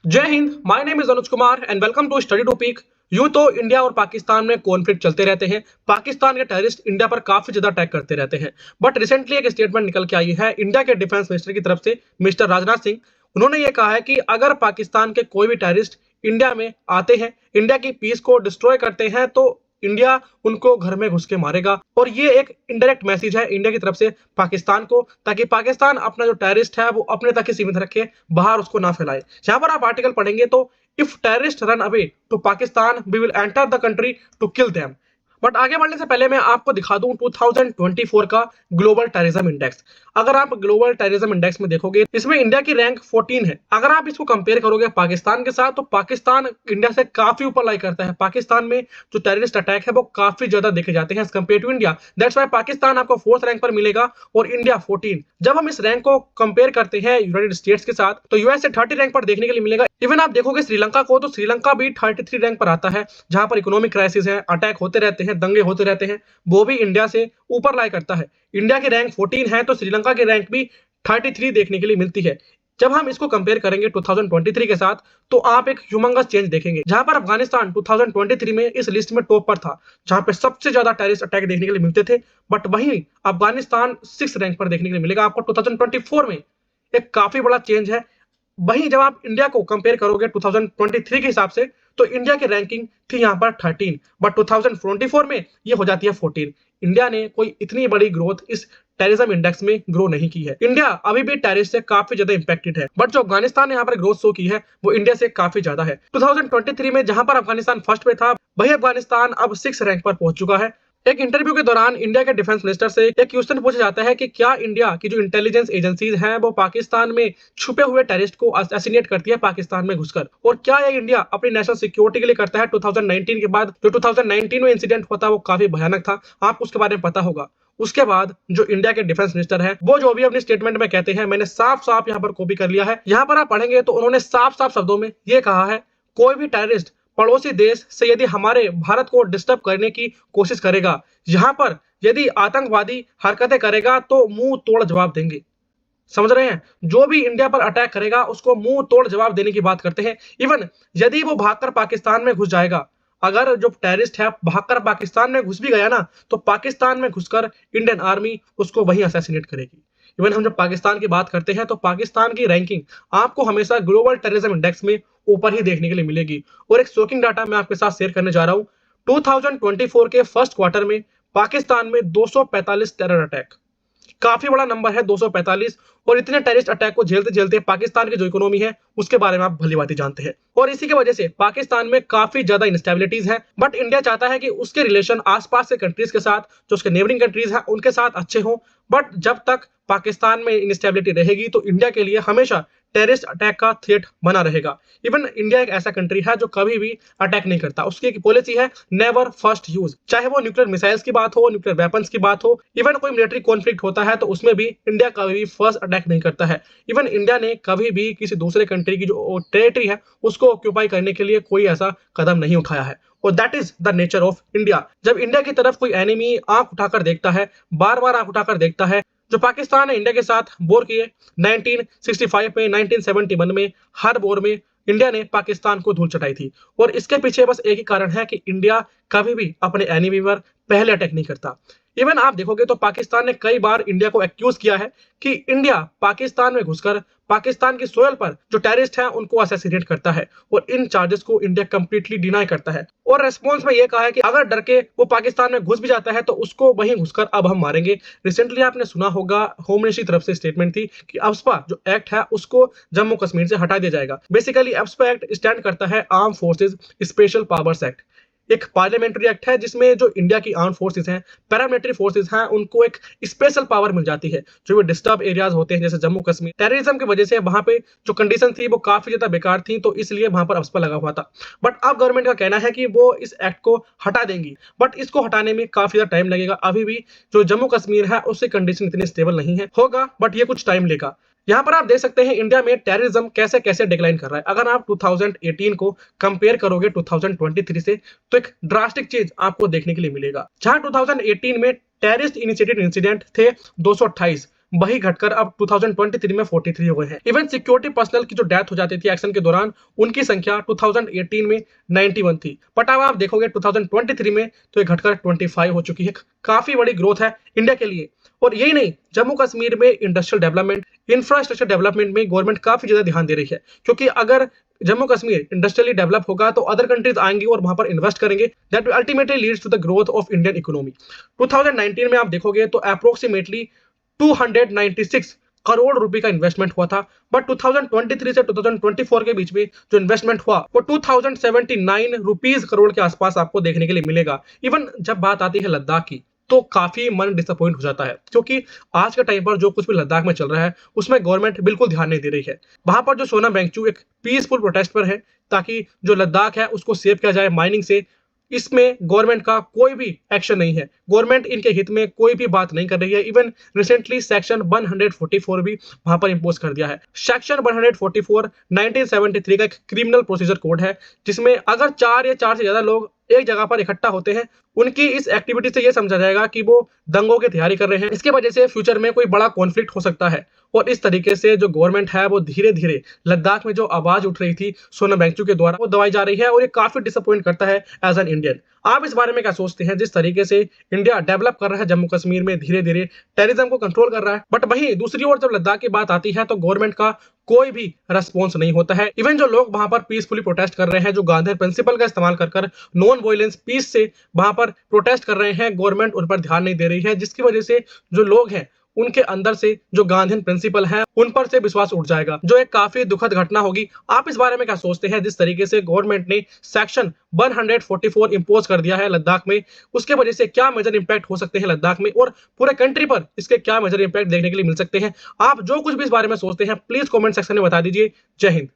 जय हिंद। My name is Anuj Kumar and welcome to study topic. यूं तो इंडिया और पाकिस्तान में कॉन्फ्लिक्ट चलते रहते हैं। पाकिस्तान के टेररिस्ट इंडिया पर काफी ज्यादा अटैक करते रहते हैं। बट रिसेंटली एक स्टेटमेंट निकल के आई है इंडिया के डिफेंस मिनिस्टर की तरफ से, मिस्टर राजनाथ सिंह। उन्होंने ये कहा है कि अगर पाकिस्तान के कोई भी टेररिस्ट इंडिया में आते हैं, इंडिया की पीस को डिस्ट्रॉय करते हैं, तो इंडिया उनको घर में घुस के मारेगा। और ये एक इनडायरेक्ट मैसेज है इंडिया की तरफ से पाकिस्तान को, ताकि पाकिस्तान अपना जो टेररिस्ट है वो अपने तक ही सीमित रखे, बाहर उसको ना फैलाए। यहाँ पर आप आर्टिकल पढ़ेंगे तो if terrorist run away to Pakistan we will enter the country to kill them. But आगे बढ़ने से पहले मैं आपको दिखा दूं 2024 का ग्लोबल टेररिज्म इंडेक्स। अगर आप ग्लोबल टेररिज्म इंडेक्स में देखोगे, इसमें इंडिया की रैंक 14 है। अगर आप इसको कंपेयर करोगे पाकिस्तान के साथ, तो पाकिस्तान इंडिया से काफी ऊपर लाई करता है। पाकिस्तान में जो टेररिस्ट अटैक है वो काफी ज्यादा देखे जाते हैं as compare to India. That's why Pakistan आपको 4th रैंक पर मिलेगा और इंडिया 14। जब हम इस रैंक को कंपेयर करते हैं यूनाइटेड स्टेट्स के साथ, तो यूएस से 30 रैंक पर देखने के लिए मिलेगा। इवन आप देखोगे श्रीलंका को, तो श्रीलंका भी 33 रैंक पर आता है, जहां पर इकोनॉमिक क्राइसिस है, अटैक होते रहते हैं, दंगे होते रहते हैं। वो भी इंडिया से ऊपर लाई करता है। इंडिया की रैंक 14 है तो श्रीलंका की रैंक भी 33 देखने के लिए मिलती है। जब हम इसको कंपेयर करेंगे 2023 के साथ, तो आप एक ह्यूमंगस चेंज देखेंगे, जहां पर अफगानिस्तान 2023 में इस लिस्ट में टॉप पर था, जहां पे सबसे ज्यादा टेररिस्ट अटैक देखने के लिए मिलते थे। बट वहीं अफगानिस्तान 6 रैंक पर देखने के लिए मिलेगा आपको 2024 में। एक काफी बड़ा चेंज है। वहीं जब आप इंडिया को कंपेयर करोगे 2023 के हिसाब से, तो इंडिया की रैंकिंग थी यहाँ पर 13, बट 2024 में ये हो जाती है 14। इंडिया ने कोई इतनी बड़ी ग्रोथ इस टेररिज्म इंडेक्स में ग्रो नहीं की है। इंडिया अभी भी टेररिस्ट से काफी ज्यादा इंपैक्टेड है, बट जो अफगानिस्तान ने यहाँ पर ग्रोथ शो की है वो इंडिया से काफी ज्यादा है। 2023 में जहां पर अफगानिस्तान फर्स्ट पे था, वही अफगानिस्तान अब 6 रैंक पर पहुंच चुका है। एक इंटरव्यू के दौरान इंडिया के डिफेंस मिनिस्टर से एक क्वेश्चन पूछा जाता है कि क्या इंडिया की जो इंटेलिजेंस एजेंसीज हैं वो पाकिस्तान में छुपे हुए टेररिस्ट को असैसिनेट करती है पाकिस्तान में घुसकर, और क्या ये इंडिया अपनी नेशनल सिक्योरिटी के लिए करता है। 2019 के बाद जो 2019 में इंसिडेंट हुआ था वो काफी भयानक था, आपको उसके बारे में पता होगा। उसके बाद जो इंडिया के डिफेंस मिनिस्टर है वो जो भी अपने स्टेटमेंट में कहते हैं, मैंने साफ साफ यहाँ पर कॉपी कर लिया है। यहाँ पर आप पढ़ेंगे तो उन्होंने साफ साफ शब्दों में ये कहा है, कोई भी टेररिस्ट पड़ोसी देश से यदि हमारे भारत को डिस्टर्ब करने की कोशिश करेगा, यहाँ पर यदि आतंकवादी हरकतें करेगा, तो मुंह तोड़ जवाब देंगे। समझ रहे हैं? जो भी इंडिया पर अटैक करेगा उसको मुंह तोड़ जवाब देने की बात करते हैं। इवन यदि वो भागकर पाकिस्तान में घुस जाएगा, अगर जो टेररिस्ट है भागकर पाकिस्तान में घुस भी गया ना, तो पाकिस्तान में घुसकर इंडियन आर्मी उसको वहीं असैसिनेट करेगी। इवन हम जब पाकिस्तान की बात करते हैं तो पाकिस्तान की रैंकिंग आपको हमेशा ग्लोबल टेररिज्म इंडेक्स में ऊपर ही देखने के लिए मिलेगी। और एक शॉकिंग डाटा मैं आपके साथ शेयर करने जा रहा हूं। 2024 के फर्स्ट क्वार्टर में पाकिस्तान में 245 टेरर अटैक, काफी बड़ा नंबर है 245। और इतने टेररिस्ट अटैक को झेलते झेलते पाकिस्तान की जो इकोनॉमी है उसके बारे में आप भली भांति जानते हैं। और इसी की वजह से पाकिस्तान में काफी ज्यादा इंस्टेबिलिटीज है। बट इंडिया चाहता है कि उसके रिलेशन आसपास के कंट्रीज के साथ, जो उसके नेबरिंग कंट्रीज हैं, उनके साथ अच्छे हों। बट जब तक पाकिस्तान में इंस्टेबिलिटी रहेगी तो इंडिया के लिए हमेशा टेररिस्ट अटैक का थ्रेट बना रहेगा। इवन इंडिया एक ऐसा कंट्री है जो कभी भी अटैक नहीं करता। उसकी एक पॉलिसी है नेवर फर्स्ट यूज। चाहे वो न्यूक्लियर मिसाइल्स की बात हो, न्यूक्लियर वेपन्स की बात हो, इवन कोई मिलिट्री कॉन्फ्लिक्ट होता है तो उसमें भी इंडिया कभी भी फर्स्ट अटैक नहीं करता है। इवन इंडिया ने कभी भी किसी दूसरे कंट्री की जो टेरिटरी है उसको ऑक्यूपाई करने के लिए कोई ऐसा कदम नहीं उठाया है। और that is the nature of India. जब इंडिया की तरफ कोई एनिमी आंख उठाकर देखता है, बार बार आंख उठाकर देखता है, जो पाकिस्तान ने इंडिया के साथ वॉर किए 1965 में, 1971 में, हर वॉर में इंडिया ने पाकिस्तान को धूल चटाई थी। और इसके पीछे बस एक ही कारण है कि इंडिया कभी भी अपने एनिमी पर पहले अटैक नहीं करता। इवन आप देखोगे तो पाकिस्तान ने कई बार इंडिया को एक्यूज किया है कि इंडिया पाकिस्तान में घुसकर पाकिस्तान की सोयल पर जो टेररिस्ट हैं उनको असैसिनेट करता है। और इन चार्जेस को इंडिया कंप्लीटली डिनाई करता है। और रेस्पॉन्स में यह कहा है कि अगर डर के वो पाकिस्तान में घुस भी जाता है तो उसको वहीं घुसकर अब हम मारेंगे। रिसेंटली आपने सुना होगा होम मिनिस्ट्री तरफ से स्टेटमेंट थी कि अफ्स्पा जो एक्ट है उसको जम्मू कश्मीर से हटा दिया जाएगा। बेसिकली अफ्स्पा एक्ट स्टैंड करता है arm forces special powers act. एक पार्लियामेंट्री एक्ट है जिसमें जो इंडिया की आर्म फोर्सेस हैं, पैरामिलिट्री फोर्सेस हैं, उनको एक स्पेशल पावर मिल जाती है। जो भी डिस्टर्ब एरियाज होते हैं जैसे जम्मू कश्मीर, टेररिज्म की वजह से वहां पे जो कंडीशन थी वो काफी ज्यादा बेकार थी, तो इसलिए वहां पर अफ्स्पा लगा हुआ था। बट अब गवर्नमेंट का कहना है कि वो इस एक्ट को हटा देंगी। बट इसको हटाने में काफी ज्यादा टाइम लगेगा। अभी भी जो जम्मू कश्मीर है उसकी कंडीशन इतनी स्टेबल नहीं है, होगा बट ये कुछ टाइम लेगा। यहाँ पर आप देख सकते हैं इंडिया में टेररिज्म कैसे कैसे डिक्लाइन कर रहा है। अगर आप 2018 को कंपेयर करोगे 2023 से, तो एक ड्रास्टिक चेंज आपको देखने के लिए मिलेगा। जहां 2018 में टेररिस्ट इनिशिएटेड इंसिडेंट थे 228, वही घटकर अब 2023 में 43 हो गए हैं। इवन सिक्योरिटी पर्सनल की जो डेथ हो जाती थी एक्शन के दौरान, उनकी संख्या 2018 में 91 थी, बट अब आप देखोगे 2023 में तो ये घटकर 25 हो चुकी है। काफी बड़ी ग्रोथ है इंडिया के लिए। और यही नहीं, जम्मू कश्मीर में इंडस्ट्रियल डेवलपमेंट, इंफ्रास्ट्रक्चर डेवलपमेंट में गवर्नमेंट काफी ज्यादा ध्यान दे रही है, क्योंकि अगर जम्मू कश्मीर इंडस्ट्रियली डेवलप होगा तो अदर कंट्रीज आएंगी और वहां पर इन्वेस्ट करेंगे, that will ultimately leads to the growth of Indian economy. 2019 में आप देखोगे तो अप्रोक्सीमेटली 296 करोड़ रुपए का इन्वेस्टमेंट हुआ था, बट 2023 से 2024 के बीच में जो इन्वेस्टमेंट हुआ वो 2079 रुपीज करोड़ के आसपास आपको देखने के लिए मिलेगा। इवन जब बात आती है लद्दाख की तो काफी मन डिसअपॉइंट हो जाता है, क्योंकि आज के टाइम पर जो कुछ भी लद्दाख में चल रहा है उसमें गवर्नमेंट बिल्कुल ध्यान नहीं दे रही है। वहां पर जो सोनम वांगचुक एक पीसफुल प्रोटेस्ट पर है ताकि जो लद्दाख है उसको सेव किया जाए माइनिंग से, इसमें गवर्नमेंट का कोई भी एक्शन नहीं है। गवर्नमेंट इनके हित में कोई भी बात नहीं कर रही है। इवन रिसेंटली सेक्शन 144 भी वहां पर इंपोज कर दिया है। सेक्शन 144 1973 का एक क्रिमिनल प्रोसीजर कोड है, जिसमें अगर 4 या 4 से ज्यादा लोग एक जगह पर इकट्ठा होते हैं, उनकी इस एक्टिविटी से यह समझा जाएगा कि वो दंगों की तैयारी कर रहे हैं। इसके वजह से फ्यूचर में कोई बड़ा कॉन्फ्लिक्ट हो सकता है। और इस तरीके से जो गवर्नमेंट है वो धीरे धीरे लद्दाख में जो आवाज उठ रही थी सोनम वांगचुक के द्वारा वो दबाई जा रही है, और ये काफी डिसअपॉइंट करता है एज एन इंडियन। आप इस बारे में क्या सोचते हैं? जिस तरीके से इंडिया डेवलप कर रहा है जम्मू कश्मीर में, धीरे धीरे टेररिज्म को कंट्रोल कर रहा है, बट वहीं दूसरी ओर जब लद्दाख की बात आती है तो गवर्नमेंट का कोई भी रेस्पॉन्स नहीं होता है। इवन जो लोग वहां पर पीसफुली प्रोटेस्ट कर रहे हैं, जो गांधी प्रिंसिपल का इस्तेमाल कर नॉन वायलेंस पीस से वहां पर प्रोटेस्ट कर रहे हैं, गवर्नमेंट उन पर ध्यान नहीं दे रही है, जिसकी वजह से जो लोग हैं उनके अंदर से जो गांधीयन प्रिंसिपल है उन पर से विश्वास उठ जाएगा, जो एक काफी दुखद घटना होगी। आप इस बारे में क्या सोचते हैं? जिस तरीके से गवर्नमेंट ने सेक्शन 144 इंपोज कर दिया है लद्दाख में, उसके वजह से क्या मेजर इंपैक्ट हो सकते हैं लद्दाख में, और पूरे कंट्री पर इसके क्या मेजर इंपैक्ट देखने के लिए मिल सकते हैं? आप जो कुछ भी इस बारे में सोचते हैं प्लीज कमेंट सेक्शन में बता दीजिए। जय हिंद।